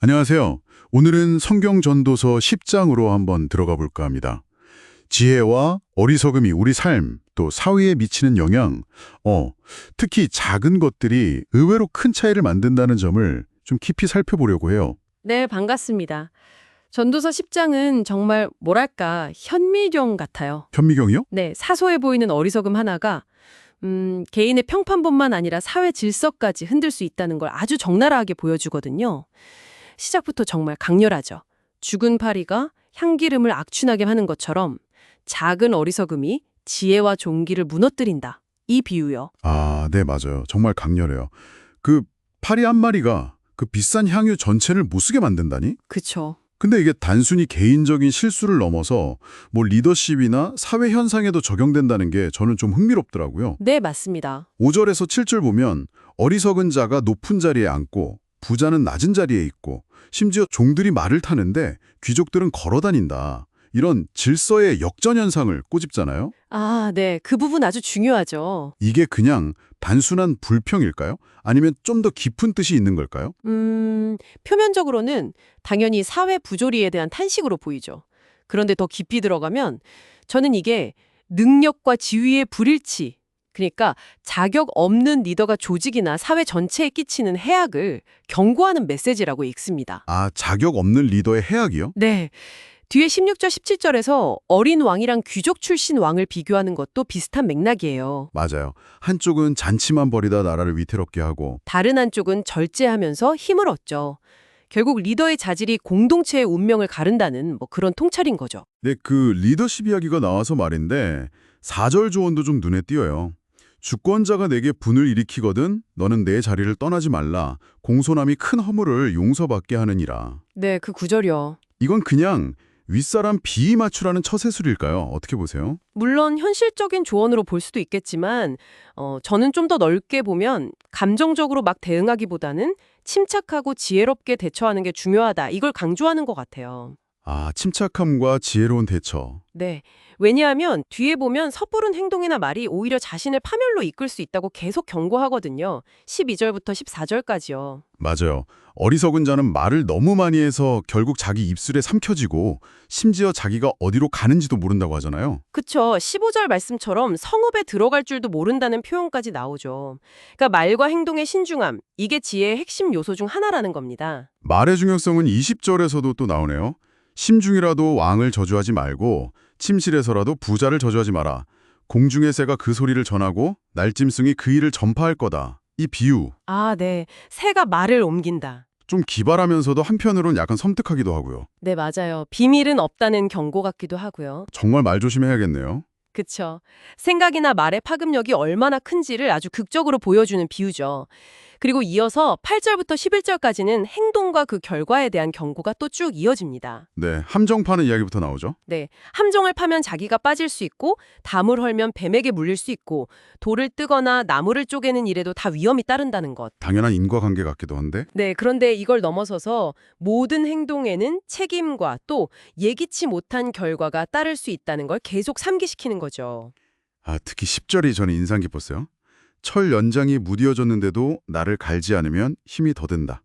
안녕하세요. 오늘은 성경 전도서 10장으로 한번 들어가 볼까 합니다. 지혜와 어리석음이 우리 삶, 또 사회에 미치는 영향, 특히 작은 것들이 의외로 큰 차이를 만든다는 점을 좀 깊이 살펴보려고 해요. 네, 반갑습니다. 전도서 10장은 정말 뭐랄까 현미경 같아요. 현미경이요? 네, 사소해 보이는 어리석음 하나가 개인의 평판뿐만 아니라 사회 질서까지 흔들 수 있다는 걸 아주 적나라하게 보여주거든요. 시작부터 정말 강렬하죠. 죽은 파리가 향기름을 악취나게 하는 것처럼 작은 어리석음이 지혜와 종기를 무너뜨린다. 이 비유요. 아, 네, 맞아요. 정말 강렬해요. 그 파리 한 마리가 그 비싼 향유 전체를 못쓰게 만든다니? 그쵸. 근데 이게 단순히 개인적인 실수를 넘어서 뭐 리더십이나 사회 현상에도 적용된다는 게 저는 좀 흥미롭더라고요. 네, 맞습니다. 5절에서 7절 보면 어리석은 자가 높은 자리에 앉고 부자는 낮은 자리에 있고 심지어 종들이 말을 타는데 귀족들은 걸어 다닌다. 이런 질서의 역전 현상을 꼬집잖아요. 아, 네. 그 부분 아주 중요하죠. 이게 그냥 단순한 불평일까요? 아니면 좀 더 깊은 뜻이 있는 걸까요? 표면적으로는 당연히 사회 부조리에 대한 탄식으로 보이죠. 그런데 더 깊이 들어가면 저는 이게 능력과 지위의 불일치, 그러니까 자격 없는 리더가 조직이나 사회 전체에 끼치는 해악을 경고하는 메시지라고 읽습니다. 아, 자격 없는 리더의 해악이요? 네. 뒤에 16절, 17절에서 어린 왕이랑 귀족 출신 왕을 비교하는 것도 비슷한 맥락이에요. 맞아요. 한쪽은 잔치만 벌이다 나라를 위태롭게 하고 다른 한쪽은 절제하면서 힘을 얻죠. 결국 리더의 자질이 공동체의 운명을 가른다는 그런 통찰인 거죠. 네, 그 리더십 이야기가 나와서 말인데 4절 조언도 좀 눈에 띄어요. 주권자가 내게 분을 일으키거든 너는 내 자리를 떠나지 말라. 공손함이 큰 허물을 용서받게 하느니라. 네, 그 구절이요. 이건 그냥 윗사람 비위 맞추라는 처세술일까요? 어떻게 보세요? 물론 현실적인 조언으로 볼 수도 있겠지만 저는 좀 더 넓게 보면 감정적으로 막 대응하기보다는 침착하고 지혜롭게 대처하는 게 중요하다. 이걸 강조하는 것 같아요. 아, 침착함과 지혜로운 대처. 네. 왜냐하면 뒤에 보면 섣부른 행동이나 말이 오히려 자신을 파멸로 이끌 수 있다고 계속 경고하거든요. 12절부터 14절까지요. 맞아요. 어리석은 자는 말을 너무 많이 해서 결국 자기 입술에 삼켜지고 심지어 자기가 어디로 가는지도 모른다고 하잖아요. 그쵸. 15절 말씀처럼 성읍에 들어갈 줄도 모른다는 표현까지 나오죠. 그러니까 말과 행동의 신중함, 이게 지혜의 핵심 요소 중 하나라는 겁니다. 말의 중요성은 20절에서도 또 나오네요. 심중이라도 왕을 저주하지 말고 침실에서라도 부자를 저주하지 마라. 공중의 새가 그 소리를 전하고 날짐승이 그 일을 전파할 거다. 이 비유. 아, 네. 새가 말을 옮긴다. 좀 기발하면서도 한편으론 약간 섬뜩하기도 하고요. 네, 맞아요. 비밀은 없다는 경고 같기도 하고요. 정말 말 조심해야겠네요. 그쵸. 생각이나 말의 파급력이 얼마나 큰지를 아주 극적으로 보여주는 비유죠. 그리고 이어서 8절부터 11절까지는 행동과 그 결과에 대한 경고가 또 쭉 이어집니다. 네, 함정 파는 이야기부터 나오죠. 네, 함정을 파면 자기가 빠질 수 있고 담을 헐면 뱀에게 물릴 수 있고 돌을 뜨거나 나무를 쪼개는 일에도 다 위험이 따른다는 것. 당연한 인과관계 같기도 한데. 네, 그런데 이걸 넘어서서 모든 행동에는 책임과 또 예기치 못한 결과가 따를 수 있다는 걸 계속 상기시키는 거죠. 아, 특히 10절이 저는 인상 깊었어요. 철 연장이 무디어졌는데도 나를 갈지 않으면 힘이 더 든다.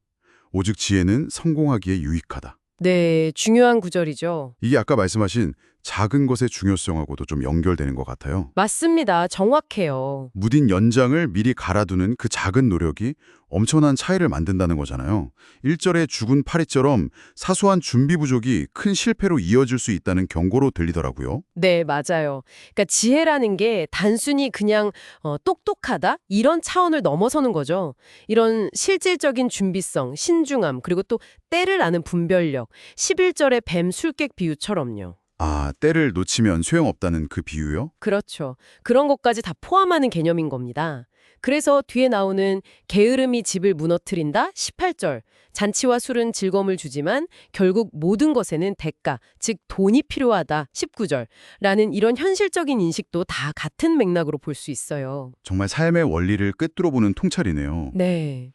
오직 지혜는 성공하기에 유익하다. 네, 중요한 구절이죠. 이게 아까 말씀하신 작은 것의 중요성하고도 좀 연결되는 것 같아요. 맞습니다. 정확해요. 무딘 연장을 미리 갈아두는 그 작은 노력이 엄청난 차이를 만든다는 거잖아요. 1절의 죽은 파리처럼 사소한 준비 부족이 큰 실패로 이어질 수 있다는 경고로 들리더라고요. 네, 맞아요. 그러니까 지혜라는 게 단순히 그냥 똑똑하다? 이런 차원을 넘어서는 거죠. 이런 실질적인 준비성, 신중함, 그리고 또 때를 아는 분별력, 11절의 뱀 술객 비유처럼요. 아, 때를 놓치면 소용없다는 그 비유요? 그렇죠. 그런 것까지 다 포함하는 개념인 겁니다. 그래서 뒤에 나오는 게으름이 집을 무너뜨린다 18절. 잔치와 술은 즐거움을 주지만 결국 모든 것에는 대가, 즉 돈이 필요하다 19절. 라는 이런 현실적인 인식도 다 같은 맥락으로 볼 수 있어요. 정말 삶의 원리를 꿰뚫어보는 통찰이네요. 네.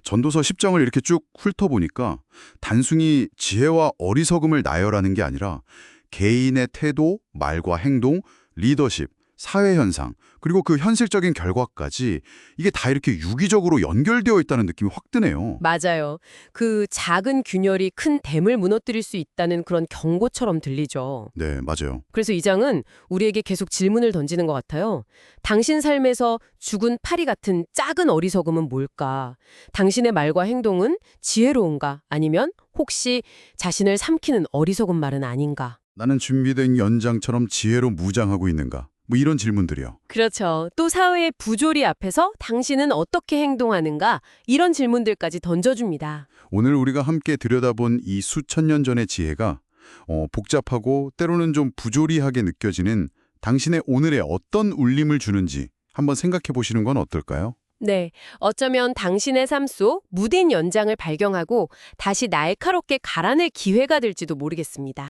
전도서 10장을 이렇게 쭉 훑어보니까 단순히 지혜와 어리석음을 나열하는 게 아니라 개인의 태도, 말과 행동, 리더십, 사회 현상, 그리고 그 현실적인 결과까지 이게 다 이렇게 유기적으로 연결되어 있다는 느낌이 확 드네요. 맞아요. 그 작은 균열이 큰 댐을 무너뜨릴 수 있다는 그런 경고처럼 들리죠. 네, 맞아요. 그래서 이 장은 우리에게 계속 질문을 던지는 것 같아요. 당신 삶에서 죽은 파리 같은 작은 어리석음은 뭘까? 당신의 말과 행동은 지혜로운가? 아니면 혹시 자신을 삼키는 어리석은 말은 아닌가? 나는 준비된 연장처럼 지혜로 무장하고 있는가? 뭐 이런 질문들이요. 그렇죠. 또 사회의 부조리 앞에서 당신은 어떻게 행동하는가? 이런 질문들까지 던져줍니다. 오늘 우리가 함께 들여다본 이 수천 년 전의 지혜가 복잡하고 때로는 좀 부조리하게 느껴지는 당신의 오늘에 어떤 울림을 주는지 한번 생각해 보시는 건 어떨까요? 네, 어쩌면 당신의 삶 속 무딘 연장을 발견하고 다시 날카롭게 갈아낼 기회가 될지도 모르겠습니다.